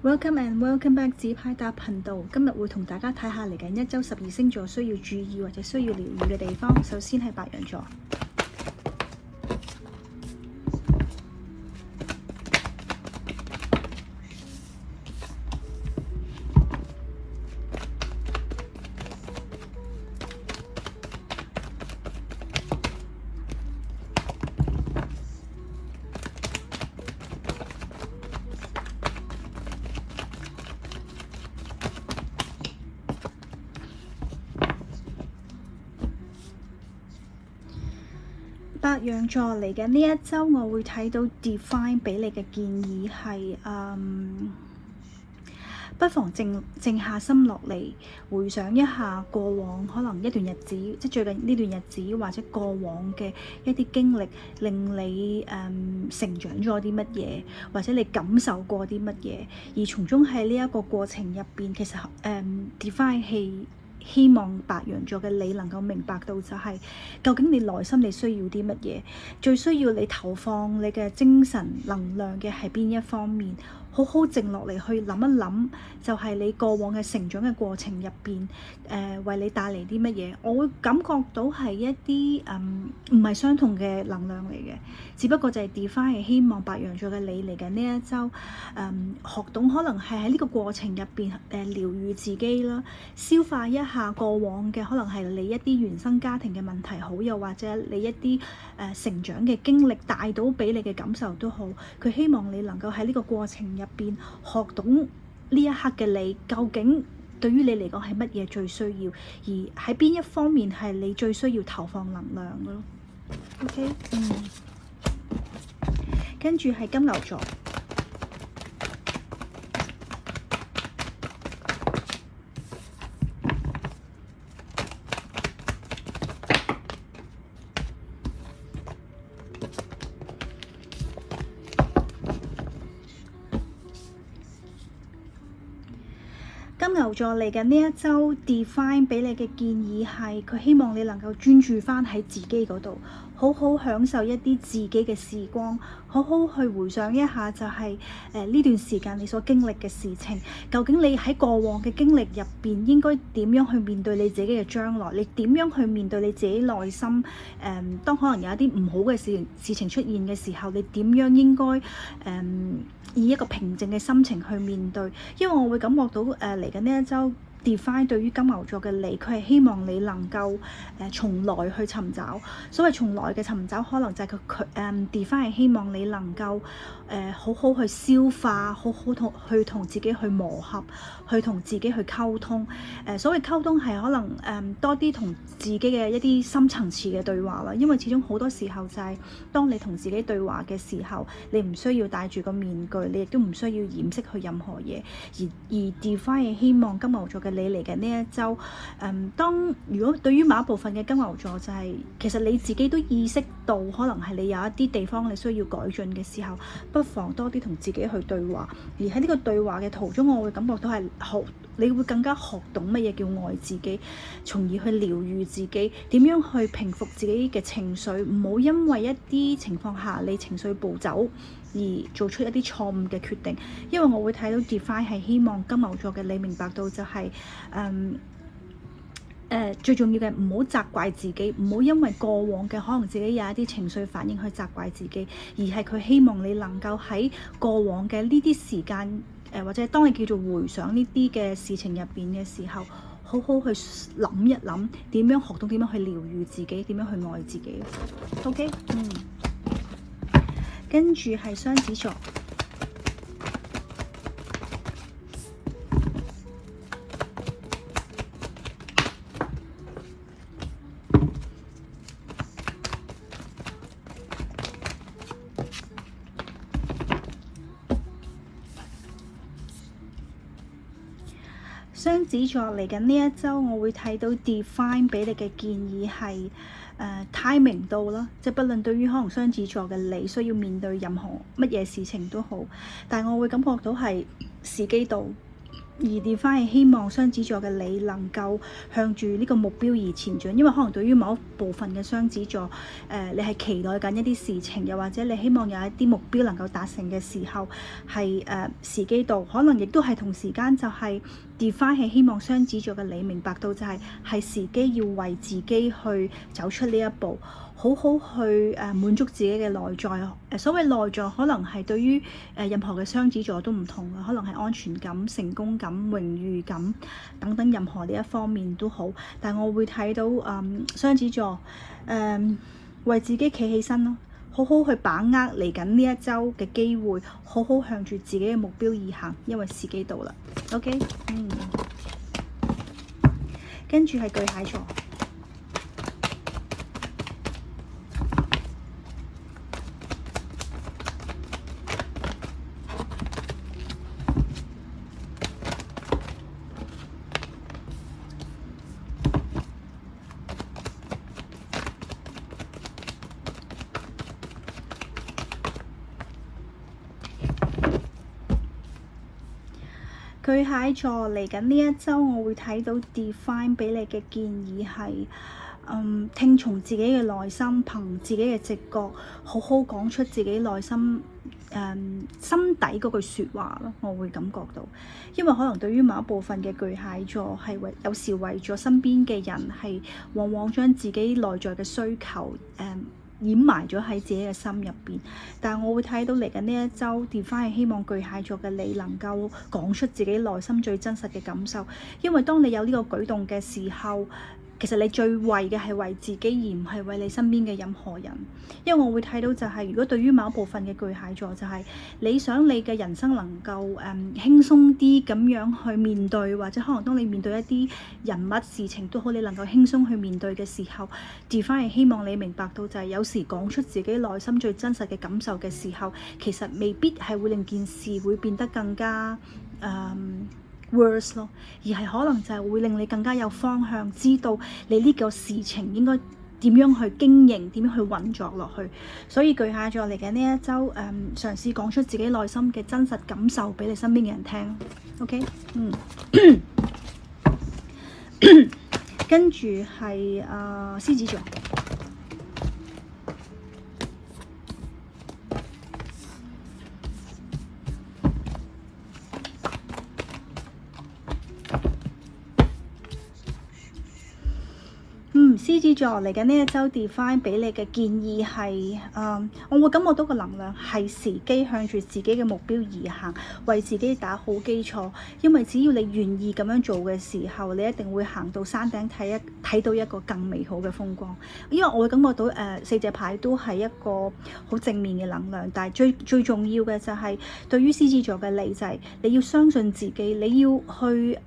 Welcome and welcome back 紙牌搭頻道。今日會同大家睇下嚟緊一周12星座需要注意或者需要療癒嘅地方。首先係白羊座。白羊座嚟緊呢一周，我會睇到 Divine 俾你嘅建議係不妨靜下心落嚟，回想一下過往可能一段日子，即最近呢段日子或者過往嘅一啲經歷，令你成長咗啲乜嘢，或者你感受過啲乜嘢，而從中喺呢一個過程入邊，其實Divine 係希望白羊座嘅你能夠明白到就係究竟你內心你需要啲乜嘢，最需要你投放你嘅精神能量嘅係邊一方面，好好靜落嚟去諗一諗，就係你過往嘅成長嘅過程入邊，為你帶嚟啲乜嘢，我會感覺到係一啲唔係相同嘅能量嚟嘅，只不過就係 Divine 係希望白羊座嘅你嚟緊呢一周學懂可能係喺呢個過程入邊療癒自己啦，消化一下過往嘅可能係你一啲原生家庭嘅問題好，又或者你一啲成長嘅經歷帶到俾你嘅感受都好，佢希望你能夠喺呢個過程入邊學懂呢一刻嘅你究竟對於你嚟講係乜嘢最需要，而喺邊一方面係你最需要投放能量嘅咯。OK， 跟住係金牛座。金牛座嚟緊呢一周 Divine 俾你嘅建議係，佢希望你能夠專注翻喺自己嗰度，好好享受一啲自己嘅時光，好好去回想一下就係呢段時間你所經歷嘅事情，究竟你喺過往嘅經歷入邊應該點樣去面對你自己嘅將來，你點樣去面對你自己內心當可能有一啲唔好嘅事情出現嘅時候，你點樣應該以一個平靜嘅心情去面對，因為我會感覺到嚟緊呢一周 Divine 對於金牛座嘅你，佢係希望你能夠從內去尋找。所謂從內嘅尋找，可能就係佢Divine 係希望你能夠好好去消化，好好去同自己去磨合，去同自己去溝通。所謂溝通係可能多啲同自己嘅一啲深層次嘅對話啦。因為始終好多時候就係當你同自己對話嘅時候，你唔需要戴住個面具，你亦都唔需要掩飾去任何嘢。而 Divine 係希望金牛座嘅你嚟緊呢一周，如果對於某一部分嘅金牛座就係其實你自己都意識到，可能係你有一啲地方你需要改進嘅時候，不妨多啲同自己去對話。而喺呢個對話嘅途中，我會感覺到係你會更加學懂乜嘢叫愛自己，從而去療癒自己，點樣去平復自己嘅情緒，唔好因為一啲情況下你情緒暴走而做出一啲錯誤嘅決定。因為我會睇到 Divine 係希望金牛座嘅你明白到就係最重要嘅唔好責怪自己，唔好因為過往嘅可能自己有一啲情緒反應去責怪自己，而係佢希望你能夠喺過往嘅呢啲時間或者當你叫做回想呢啲嘅事情入邊嘅時候，好好去諗一諗點樣學到點樣去療癒自己，點樣去愛自己。OK， 跟住係雙子座。雙子座嚟緊呢一周，我會睇到 Divine 俾你嘅建議係timing 到啦，即係不論對於可能雙子座嘅你需要面對任何乜嘢事情都好，但係我會感覺到係時機到。而 Divine 係希望雙子座嘅你能夠向住呢個目標而前進，因為可能對於某一部分嘅雙子座，你係期待緊一啲事情，又或者你希望有一啲目標能夠達成嘅時候，係時機到，可能亦都係同時間就係 Divine 係希望雙子座嘅你明白到就係時機要為自己去走出呢一步。好好去滿足自己嘅內在。所謂內在可能係對於任何嘅雙子座都唔同嘅，可能係安全感、成功感、榮譽感等等任何呢一方面都好。但係我會睇到雙子座為自己企起身咯，好好去把握嚟緊呢一周嘅機會，好好向住自己嘅目標而行，因為時機到啦。OK，跟住係巨蟹座。巨蟹座嚟緊呢一周，我會睇到 Divine 俾你嘅建議係，聽從自己嘅內心，憑自己嘅直覺，好好講出自己內心心底嗰句説話咯。我會感覺到，因為可能對於某一部分嘅巨蟹座係有時為咗身邊嘅人係往往將自己內在嘅需求掩埋咗喺自己嘅心入邊，但係我會睇到嚟緊呢一周 Divine 係希望巨蟹座嘅你能夠講出自己內心最真實嘅感受，因為當你有呢個舉動嘅時候，其實你最為嘅係為自己，而唔係為你身邊嘅任何人。因為我會睇到就係，如果對於某一部分嘅巨蟹座，就係你想你嘅人生能夠輕鬆啲咁樣去面對，或者可能當你面對一啲人物事情都好，你能夠輕鬆去面對嘅時候，Divine 係希望你明白到就係有時講出自己內心最真實嘅感受嘅時候，其實未必係會令件事會變得更加worse 咯，而係可能就係會令你更加有方向，知道你呢個事情應該點樣去經營，點樣去運作落去。所以巨蟹座嚟緊呢一周，嘗試講出自己內心嘅真實感受俾你身邊嘅人聽。OK，跟住係獅子座。獅子座嚟緊呢一周 Divine 俾你嘅建議係，我會感覺到個能量係時機向住自己嘅目標而行，為自己打好基礎。因為只要你願意咁樣做嘅時候，你一定會行到山頂睇到一個更美好嘅風光。因為我會感覺到四隻牌都係一個好正面嘅能量，但係最重要嘅就係對於獅子座嘅你就係你要相信自己，你要去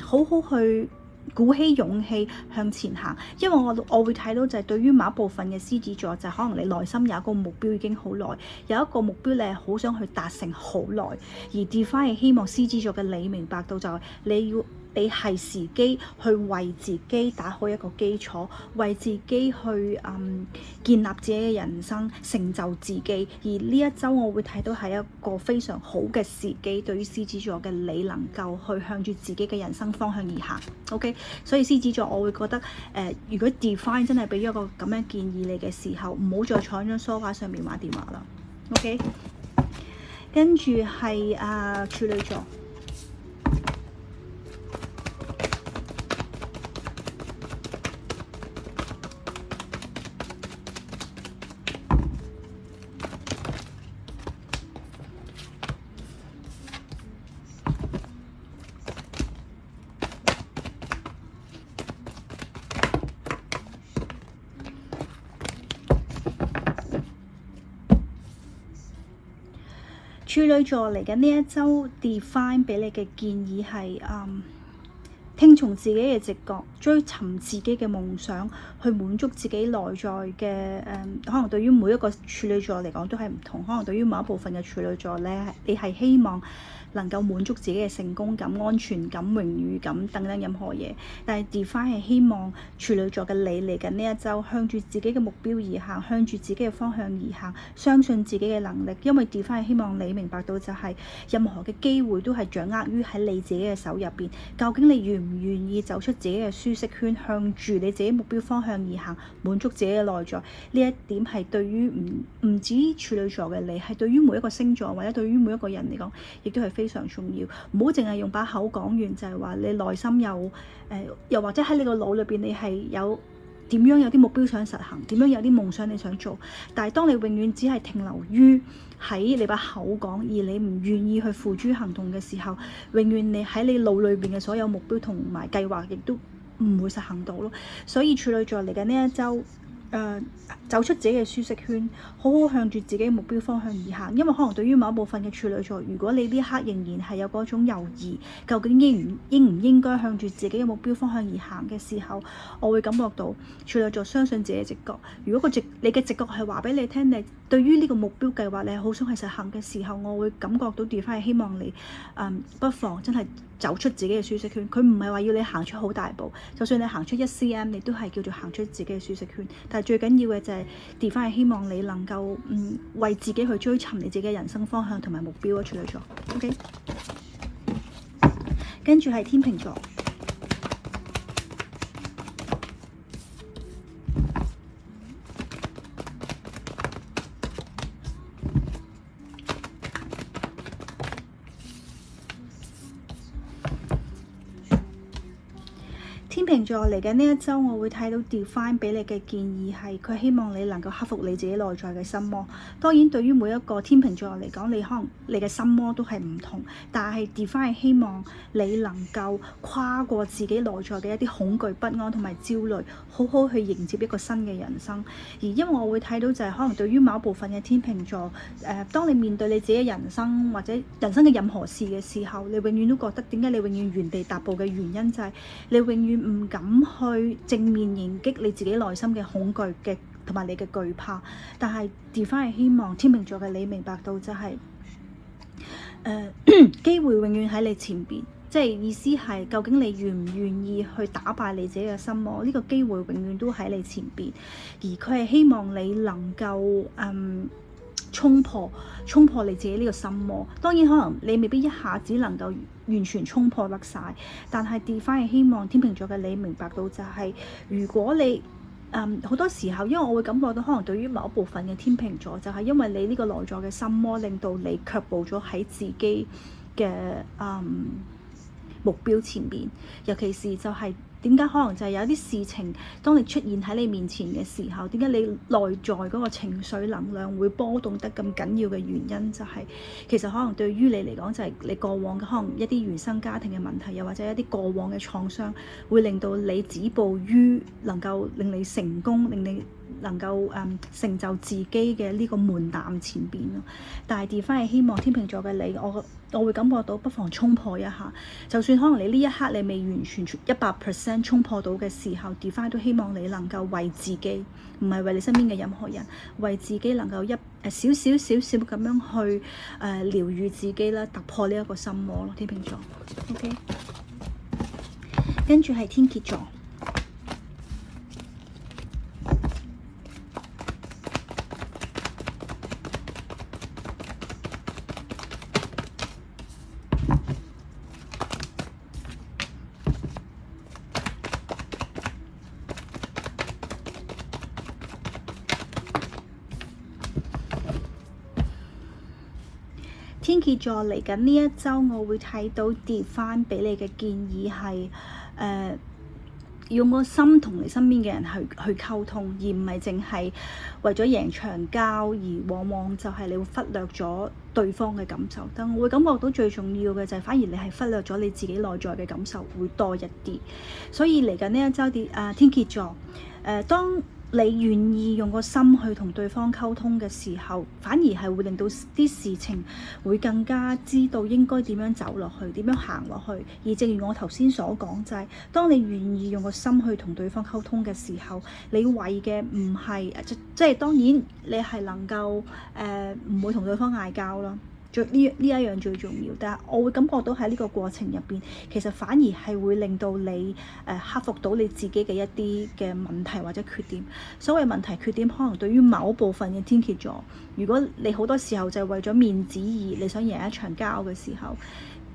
好好去鼓起勇氣向前行，因為我會睇到就係對於某一部分嘅獅子座，就係可能你內心有一個目標已經好耐，有一個目標你係好想去達成好耐，而 Divine 係希望獅子座嘅你明白到就係你係時機去為自己打好一個基礎，為自己去建立自己嘅人生，成就自己。而呢一周我會睇到係一個非常好嘅時機，對於獅子座嘅你能夠去向住自己嘅人生方向而行。OK， 所以獅子座我會覺得如果 Divine 真係俾咗個咁樣建議你嘅時候，唔好再坐喺張梳化上面玩電話啦。OK， 跟住係處女座。處女座嚟緊呢一周 Divine 俾你嘅建議係聽從自己嘅直覺，追尋自己嘅夢想，去滿足自己內在嘅可能對於每一個處女座嚟講都係唔同，可能對於某一部分嘅處女座咧，你係希望能夠滿足自己嘅成功感、安全感、榮譽感等等任何嘢，但係 Divine 係希望處女座嘅你嚟緊呢一周向住自己嘅目標而行，向住自己嘅方向而行，相信自己嘅能力，因為 Divine 係希望你明白到就係任何嘅機會都係掌握於喺你自己嘅手入邊，究竟你願唔願意走出自己嘅舒適圈，向住你自己目標方向而行，滿足自己嘅內在，呢一點係對於唔止處女座嘅你，係對於每一個星座或者對於每一個人嚟講，亦都係非常重要。唔好淨係用把口講完，就係話你內心有又或者喺你個腦裏邊你係有點樣有啲目標想實行，點樣有啲夢想你想做，但係當你永遠只係停留於喺你把口講，而你唔願意去付諸行動嘅時候，永遠你喺你腦裏邊嘅所有目標同埋計劃亦都唔會實行到咯。所以處女座嚟緊呢一周走出自己嘅舒適圈，好好向住自己目標方向而行。因為可能對於某一部分嘅處女座，如果你呢一刻仍然係有嗰種猶豫，究竟應唔應該向住自己嘅目標方向而行嘅時候，我會感覺到處女座相信自己嘅直覺。如果你嘅直覺係話俾你聽，你對於呢個目標計劃你係好想去實行嘅時候，我會感覺到 Divine 係希望你不妨真係走出自己嘅舒適圈。佢唔係話要你行出好大步，就算你行出1cm，你都係叫做行出自己嘅舒適圈。但係最緊要嘅就係 Divine 係希望你能夠為自己去追尋你自己嘅人生方向同埋目標啊，處女座。OK， 跟住係天秤座。天秤座嚟緊呢一周，我會睇到 Divine 俾你嘅建議係，佢希望你能夠克服你自己內在嘅心魔。當然，對於每一個天秤座嚟講，你可能你嘅心魔都係唔同，但係 Divine 希望你能夠跨過自己內在嘅一啲恐懼、不安同埋焦慮，好好去迎接一個新嘅人生。而因為我會睇到就係，可能對於某部分嘅天秤座，當你面對你自己人生或者人生嘅任何事嘅時候，你永遠都覺得點解你永遠原地踏步嘅原因就係你永遠唔敢去正面迎擊你自己內心嘅恐懼嘅同埋你嘅懼怕。但係 Divine 係希望天秤座嘅你明白到就係機會永遠喺你前邊，即係意思係究竟你願唔願意去打敗你自己嘅心魔，呢個機會永遠都喺你前邊，而佢係希望你能夠衝破你自己呢個心魔。當然可能你未必一下子能夠完全衝破得晒，但係 Divine 係希望天秤座嘅你明白到就係，如果你好多時候，因為我會感覺到可能對於某一部分嘅天秤座，就係因為你呢個內在嘅心魔，令到你卻步咗喺自己嘅目標前面。尤其是就係點解可能就係有啲事情，當你出現喺你面前嘅時候，點解你內在嗰個情緒能量會波動得咁緊要嘅原因，就係其實可能對於你嚟講，就係你過往嘅可能一啲原生家庭嘅問題，又或者一啲過往嘅創傷，會令到你止步於能夠令你成功，令你能夠成就自己嘅呢個門檻前邊咯。但係 Divine 係希望天秤座嘅你，我會感覺到不妨衝破一下，就算可能你呢一刻你未完全100% 衝破到嘅時候， Divine 都希望你能夠為自己，唔係為你身邊嘅任何人，為自己能夠少少咁樣去療癒自己啦，突破呢一個心魔咯，天秤座。OK， 跟住係天蠍座。天蠍座嚟緊呢一周，我會睇到 Divine 俾你嘅建議係用個心同你身邊嘅人去溝通，而唔係淨係為咗贏長交，而往往就係你會忽略咗對方嘅感受。但我會感覺到最重要嘅就係反而你係忽略咗你自己內在嘅感受會多一啲。所以嚟緊呢一周天蠍座，當你願意用個心去同對方溝通嘅時候，反而係會令到啲事情會更加知道應該點樣走落去，點樣行落去。而正如我頭先所講，就係當你願意用個心去同對方溝通嘅時候，你為嘅唔係即係當然你係能夠唔會同對方嗌交啦。呢一樣最重要，但係我會感覺到喺呢個過程入邊，其實反而係會令到你克服到你自己嘅一啲嘅問題或者缺點。所謂問題缺點，可能對於某部分嘅天蠍座，如果你好多時候就係為咗面子而你想贏一場交嘅時候，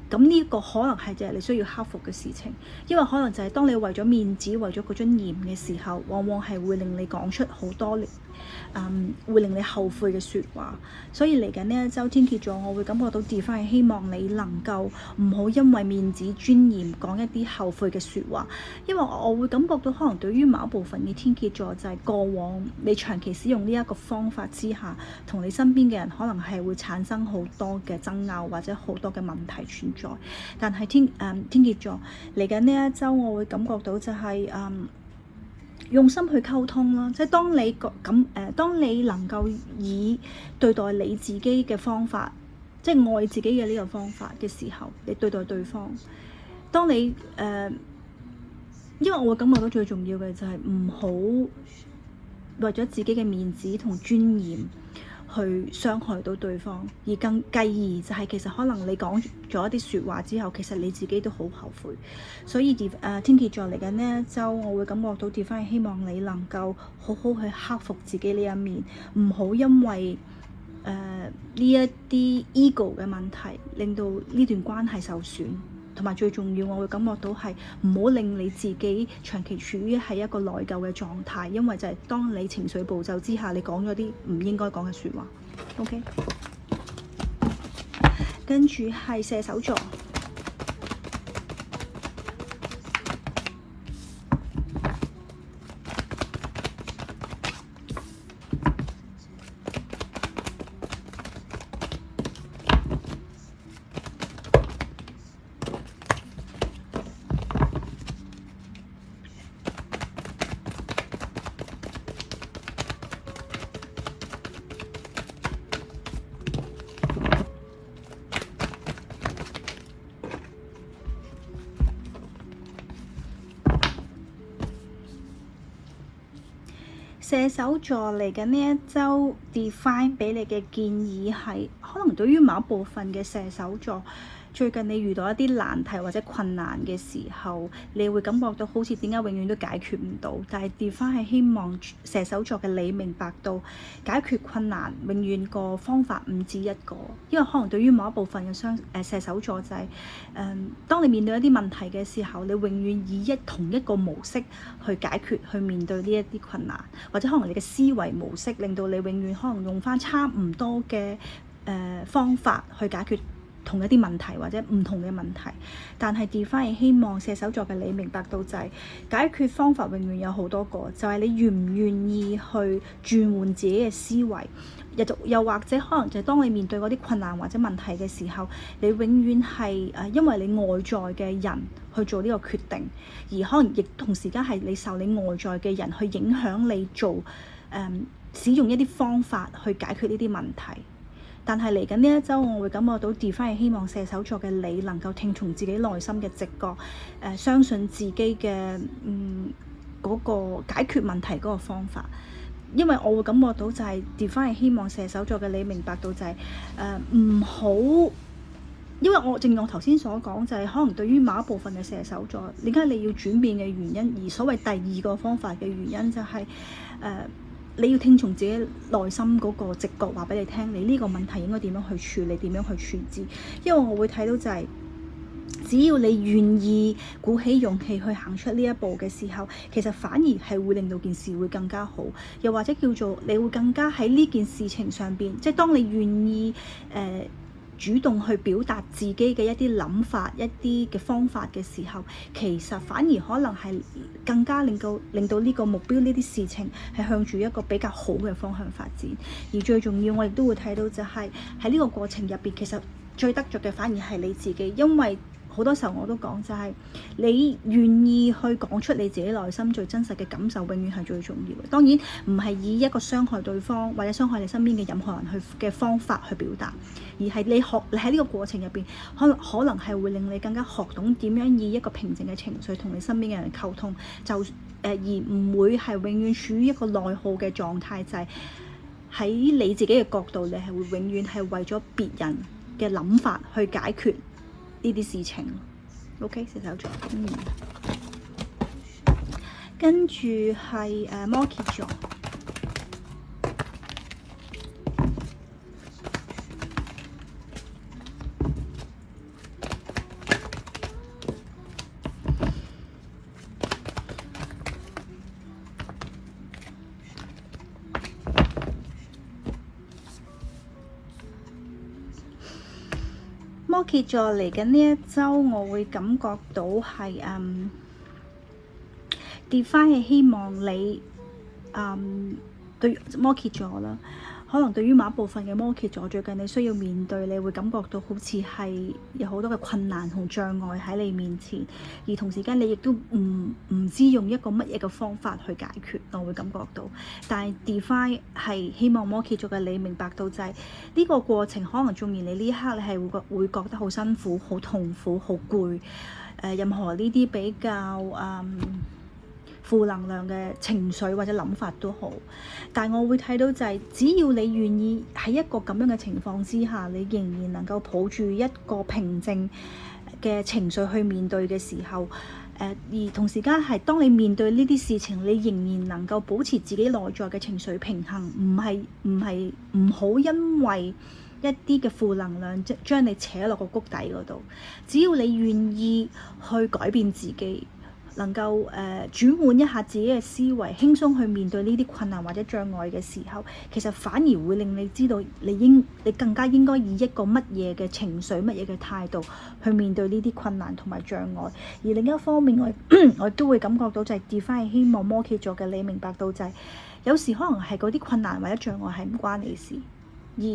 咁呢個可能係就係你需要克服嘅事情，因為可能就係當你為咗面子、為咗嗰尊嚴嘅時候，往往係會令你講出好多會令你後悔嘅説話。所以嚟緊呢一週天蠍座，我會感覺到 Divine 希望你能夠唔好因為面子尊嚴講一啲後悔嘅説話，因為我會感覺到可能對於某一部分嘅天蠍座，就係過往你長期使用呢一個方法之下，同你身邊嘅人可能係會產生好多嘅爭拗或者好多嘅問題存在。但係天蠍座嚟緊呢一週，我會感覺到就係用心去溝通啦，即係當你能夠以對待你自己嘅方法，即係愛自己嘅呢個方法嘅時候，你對待對方。當你因為我會感覺到最重要嘅就係唔好為咗自己嘅面子同尊嚴去傷害到對方，而繼而就係其實可能你講咗一啲説話之後，其實你自己都好後悔。所以天蠍座嚟緊呢一週，我會感覺到 Divine 希望你能夠好好去克服自己呢一面，唔好因為呢一啲 ego 嘅問題令到呢段關係受損。同埋最重要，我會感覺到係唔好令你自己長期處於係一個內疚嘅狀態，因為就係當你情緒暴走之下，你講咗啲唔應該講嘅説話。OK， 跟住係射手座。射手座嚟緊呢一週 Divine 俾你嘅建議係，可能對於某一部分嘅射手座，最近你遇到一啲難題或者困難嘅時候，你會感覺到好似點解永遠都解決唔到。但係 Divine 係希望射手座嘅你明白到，解決困難永遠個方法唔止一個。因為可能對於某一部分嘅射手座就係當你面對一啲問題嘅時候，你永遠以同一個模式去解決去面對呢一啲困難，或者可能你嘅思維模式令到你永遠可能用返差唔多嘅方法去解決同一啲問題或者唔同嘅問題。但係 Divine 希望射手座嘅你明白到就係解決方法永遠有好多個，就係你願唔願意去轉換自己嘅思維，又或者可能就係當你面對嗰啲困難或者問題嘅時候，你永遠係因為你外在嘅人去做呢個決定，而可能亦同時間係你受你外在嘅人去影響你做使用一啲方法去解決呢啲問題。但係嚟緊呢一週，我會感覺到 Divine 希望射手座嘅你能夠聽從自己內心嘅直覺，相信自己嘅嗰個解決問題嗰個方法。因為我會感覺到就係 Divine 希望射手座嘅你明白到就係唔好，因為正如我頭先所講，就係可能對於某一部分嘅射手座，點解你要轉變嘅原因，而所謂第二個方法嘅原因就係你要聽從自己內心嗰個直覺話俾你聽，你呢個問題應該點樣去處理，點樣去處置。因為我會睇到就係只要你願意鼓起勇氣去行出呢一步嘅時候，其實反而係會令到件事會更加好，又或者叫做你會更加喺呢件事情上邊，即係當你願意主動去表達自己嘅一啲諗法、一啲嘅方法嘅時候，其實反而可能係更加令到呢個目標、呢啲事情係向住一個比較好嘅方向發展。而最重要，我亦都會睇到就係喺呢個過程入邊，其實最得着嘅反而係你自己，因為好多時候我都講就係你願意去講出你自己內心最真實嘅感受，永遠係最重要嘅。當然唔係以一個傷害對方或者傷害你身邊嘅任何人嘅方法去表達，而係你喺呢個過程入邊，可能係會令你更加學懂點樣以一個平靜嘅情緒同你身邊嘅人溝通，而唔會係永遠處於一個內耗嘅狀態，就係喺你自己嘅角度，你係會永遠係為咗別人嘅諗法去解決呢啲事情。OK， 射手座，跟住係摩羯座。摩羯座嚟緊呢一周，我會感覺到係Divine 係希望你對摩羯座啦，可能對於某一部分嘅摩羯座，最近你需要面對，你會感覺到好似係有好多嘅困難同障礙喺你面前，而同時間你亦都唔知用一個乜嘢嘅方法去解決，我會感覺到。但係 Divine 係希望摩羯座嘅你明白到就係呢個過程，可能縱然你呢一刻你係會覺得好辛苦、好痛苦、好攰，任何呢啲比較負能量嘅情緒或者諗法都好，但我會睇到就係只要你願意喺一個咁樣嘅情況之下，你仍然能夠抱住一個平靜嘅情緒去面對嘅時候，而同時間係當你面對呢啲事情，你仍然能夠保持自己內在嘅情緒平衡，唔好因為一啲嘅負能量將你扯落個谷底嗰度。只要你願意去改變自己，能夠轉換一下自己嘅思維，輕鬆去面對呢啲困難或者障礙嘅時候，其實反而會令你知道你更加應該以一個乜嘢嘅情緒、乜嘢嘅態度去面對呢啲困難同埋障礙。而另一方面，我都會感覺到就係 Divine 希望摩羯座嘅你明白到就係有時可能係嗰啲困難或者障礙係唔關你事，而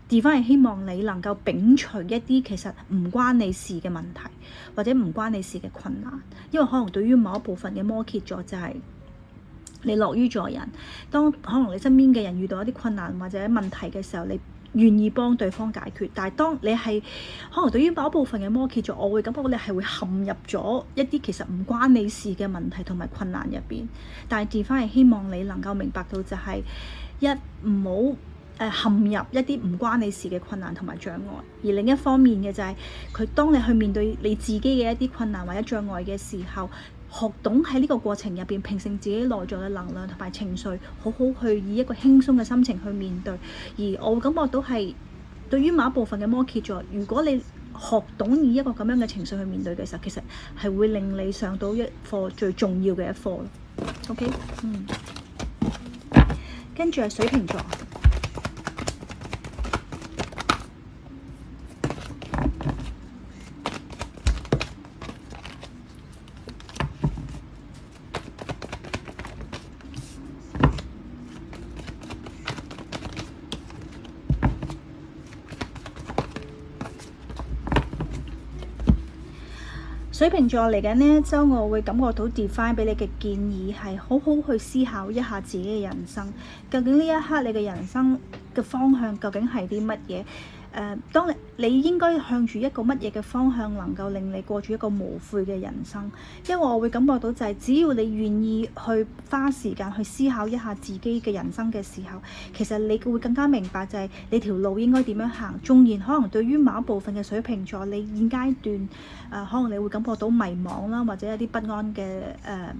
Divine 係希望你能夠摒除一啲其實唔關你事嘅問題，或者唔關你事嘅困難，因為可能對於某一部分嘅摩羯座就係你樂於助人，當可能你身邊嘅人遇到一啲困難或者問題嘅時候，你願意幫對方解決。但係當你係可能對於某一部分嘅摩羯座，我會感覺你係會陷入咗一啲其實唔關你事嘅問題同埋困難入邊。但係 Divine 係希望你能夠明白到就係唔好陷入一啲唔關你事嘅困難同埋障礙，而另一方面嘅就係佢當你去面對你自己嘅一啲困難或者障礙嘅時候，學懂喺呢個過程入邊平靜自己內在嘅能量同埋情緒，好好去以一個輕鬆嘅心情去面對。而我感覺到係對於某一部分嘅摩羯座，如果你學懂以一個咁樣嘅情緒去面對嘅時候，其實係會令你上到一課最重要嘅一課咯。OK，跟住係水瓶座。水瓶座嚟緊呢一週，我會感覺到 Divine 俾你嘅建議係好好去思考一下自己嘅人生，究竟呢一刻你嘅人生嘅方向究竟係啲乜嘢？當你應該向住一個乜嘢嘅方向，能夠令你過住一個無悔嘅人生？因為我會感覺到就係只要你願意去花時間去思考一下自己嘅人生嘅時候，其實你會更加明白就係你條路應該點樣行。縱然可能對於某一部分嘅水瓶座，你現階段可能你會感覺到迷茫啦，或者有啲不安嘅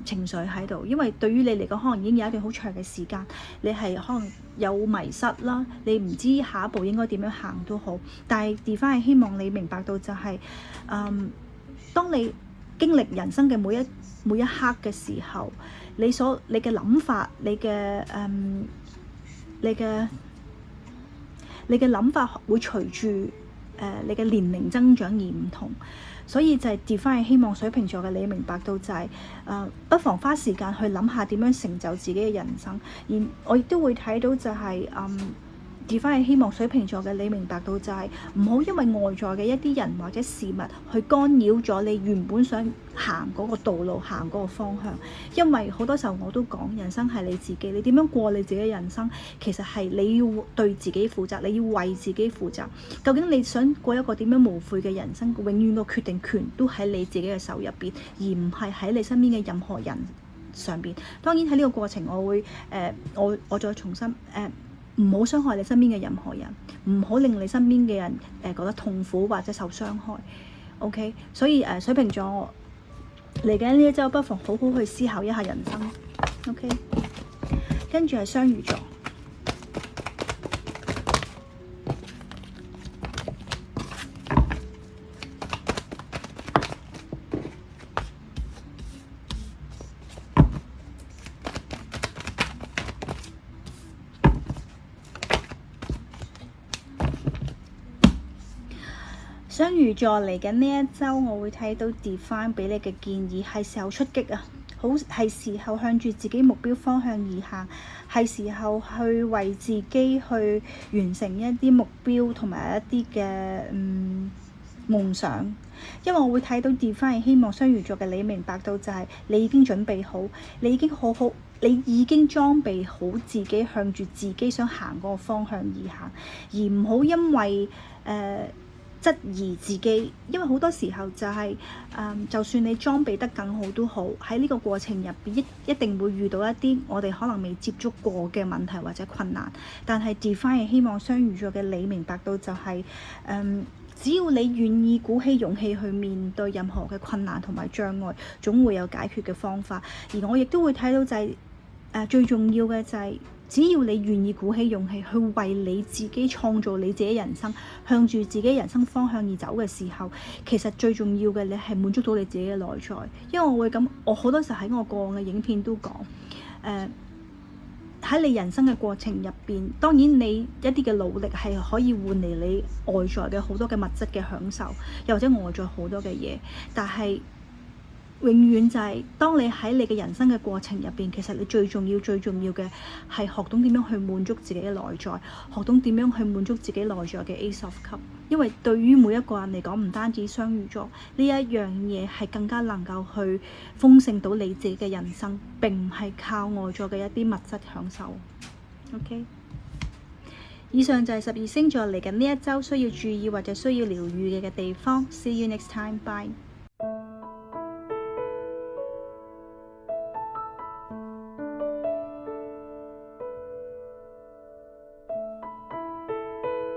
情緒喺度，因為對於你嚟講，可能已經有一段好長嘅時間，你係可能有迷失啦，你唔知下一步應該點樣行都好。但係 Divine 係希望你明白到就係當你經歷人生嘅每一刻嘅時候，你嘅諗法，你嘅諗法會隨住你嘅年齡增長而唔同。所以就係 Divine 希望水瓶座嘅你明白到就係不妨花時間去諗下點樣成就自己嘅人生。而我亦都會睇到就係 Divine 係希望水瓶座嘅你明白到就係唔好因為外在嘅一啲人或者事物去干擾咗你原本想行嗰個道路，行嗰個方向。因為好多時候我都講，人生係你自己，你點樣過你自己嘅人生，其實係你要對自己負責，你要為自己負責。究竟你想過一個點樣無悔嘅人生，永遠個決定權都喺你自己嘅手入邊，而唔係喺你身邊嘅任何人上邊。當然喺呢個過程，我會我再重申唔好傷害你身邊嘅任何人，唔好令你身邊嘅人覺得痛苦或者受傷害。OK， 所以水瓶座嚟緊呢一週，不妨好好去思考一下人生。OK， 跟住係雙魚座。雙魚座嚟緊呢一週，我會睇到 Divine 俾你嘅建議係時候出擊啊！好係時候向住自己目標方向而行，係時候去為自己去完成一啲目標同埋一啲嘅夢想。因為我會睇到 Divine 希望雙魚座嘅你明白到就係你已經準備好，你已經裝備好自己向住自己想行嗰個方向而行，而唔好因為質疑自己。因為好多時候就係就算你裝備得更好都好，喺呢個過程入邊一定會遇到一啲我哋可能未接觸過嘅問題或者困難。但係 Divine 希望雙魚座嘅你明白到就係只要你願意鼓起勇氣去面對任何嘅困難同埋障礙，總會有解決嘅方法。而我亦都會睇到就係最重要嘅就係只要你願意鼓起勇氣去為你自己創造你自己人生，向住自己人生方向而走嘅時候，其實最重要嘅你係滿足到你自己嘅內在。因為我好多時候喺我過往嘅影片都講喺你人生嘅過程入邊，當然你一啲嘅努力係可以換嚟你外在嘅好多嘅物質嘅享受，又或者外在好多嘅嘢，但係永遠就係當你喺你嘅人生嘅過程入邊，其實你最重要嘅係學懂點樣去滿足自己嘅內在，學懂點樣去滿足自己內在嘅 Ace of Cup。因為對於每一個人嚟講，唔單止雙魚座呢一樣嘢係更加能夠去豐盛到你自己嘅人生，並唔係靠外在嘅一啲物質享受。OK， 以上就係12星座嚟緊呢一週需要注意或者需要療癒嘅地方。See you next time. Bye.